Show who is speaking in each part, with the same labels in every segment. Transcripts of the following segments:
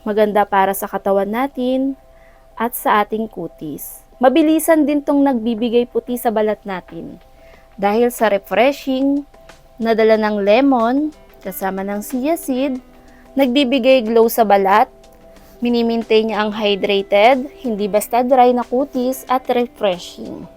Speaker 1: Maganda para sa katawan natin at sa ating kutis. Mabilisan din tong nagbibigay puti sa balat natin dahil sa refreshing na dala ng lemon kasama ng chia seed, nagbibigay glow sa balat, minimaintain niya ang hydrated, hindi basta dry na kutis at refreshing.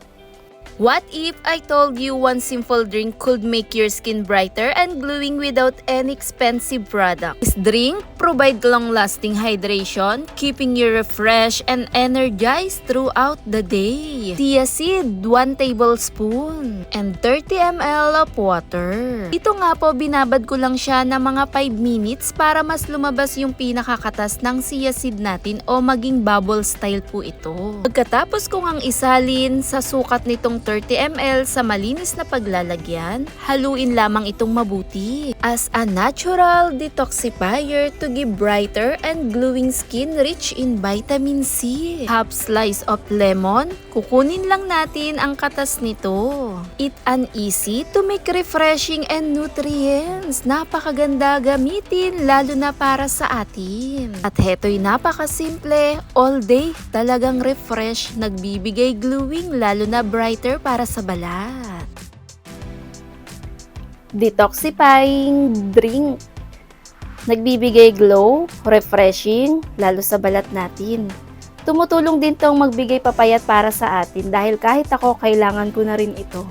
Speaker 1: What if I told you one simple drink could make your skin brighter and glowing without any expensive product? This drink provides long-lasting hydration, keeping you refreshed and energized throughout the day. Chia seed, 1 tablespoon, and 30 ml of water. Ito nga po, binabad ko lang siya ng mga 5 minutes para mas lumabas yung pinakakatas ng chia seed natin o maging bubble style po ito. Pagkatapos kong ang isalin sa sukat nitong 30 ml sa malinis na paglalagyan, haluin lamang itong mabuti as a natural detoxifier to give brighter and glowing skin rich in vitamin C. Half slice of lemon, kukunin lang natin ang katas nito. It an easy to make refreshing and nutrients. Napakaganda gamitin lalo na para sa atin. At heto'y napakasimple, all day talagang refresh, nagbibigay glowing lalo na brighter para sa balat. Detoxifying drink. Nagbibigay glow, refreshing, lalo sa balat natin. Tumutulong din tong magbigay papayat para sa atin dahil kahit ako kailangan ko na rin ito.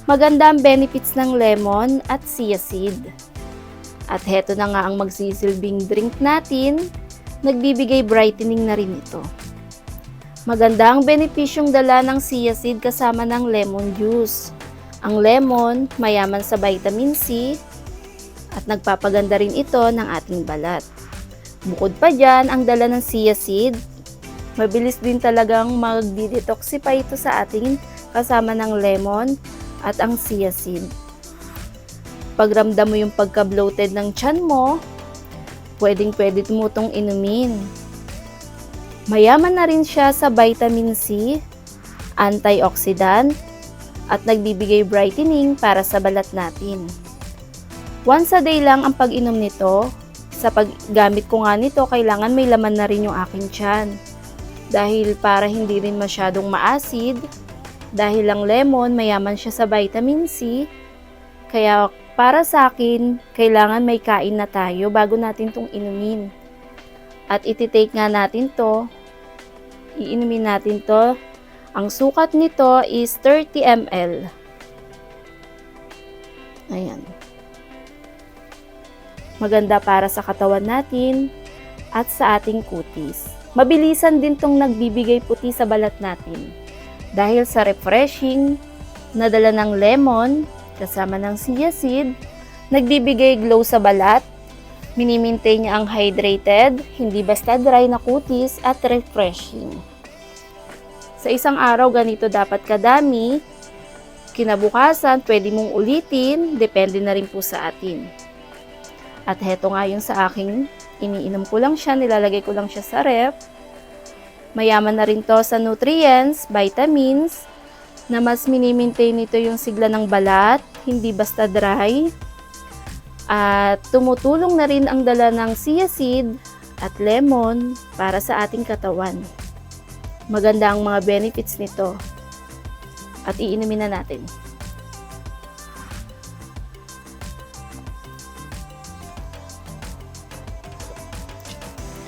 Speaker 1: Maganda ang benefits ng lemon at chia seed. At heto na nga ang magsisilbing drink natin, nagbibigay brightening na rin ito. Maganda ang benepisyong dala ng chia seed kasama ng lemon juice. Ang lemon, mayaman sa vitamin C at nagpapaganda rin ito ng ating balat. Bukod pa dyan, ang dala ng chia seed, mabilis din talagang mag-detoxify ito sa ating kasama ng lemon at ang chia seed. Pag ramdam mo yung pagka-bloated ng tiyan mo, pwedeng-pwede mo itong inumin. Mayaman na rin siya sa vitamin C, antioxidant, at nagbibigay brightening para sa balat natin. Once a day lang ang pag-inom nito. Sa paggamit ko nga nito, kailangan may laman na rin yung aking tiyan. Dahil para hindi rin masyadong maasid, dahil ang lemon mayaman siya sa vitamin C, kaya para sa akin, kailangan may kain na tayo bago natin itong inumin. At ititake nga natin to, iinumin natin to. Ang sukat nito is 30 ml. Ayan. Maganda para sa katawan natin at sa ating kutis. Mabilisan din tong nagbibigay puti sa balat natin. Dahil sa refreshing na dala ng lemon kasama ng chia seed, nagbibigay glow sa balat, minimaintain niya ang hydrated, hindi basta dry na kutis at refreshing. Sa isang araw, ganito dapat kadami. Kinabukasan, pwede mong ulitin, depende na rin po sa atin. At heto nga yung sa aking, iniinom ko lang siya, nilalagay ko lang siya sa ref. Mayaman na rin to sa nutrients, vitamins, na mas minimaintain nito yung sigla ng balat, hindi basta dry. At tumutulong na rin ang dala ng chia seed at lemon para sa ating katawan. Maganda ang mga benefits nito. At iinumin na natin.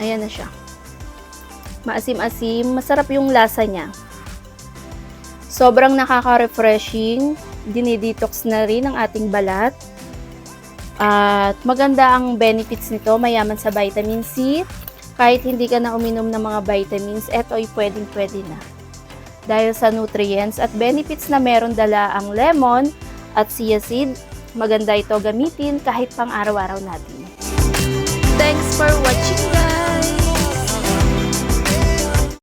Speaker 1: Ayan na siya. Maasim-asim, masarap yung lasa niya. Sobrang nakaka-refreshing, dinidetox na rin ang ating balat. At maganda ang benefits nito, mayaman sa vitamin C. Kahit hindi ka na uminom ng mga vitamins, eto ay pwedeng-pwede na. Dahil sa nutrients at benefits na meron dala ang lemon at chia seed, maganda ito gamitin kahit pang araw-araw natin. Thanks for watching, guys!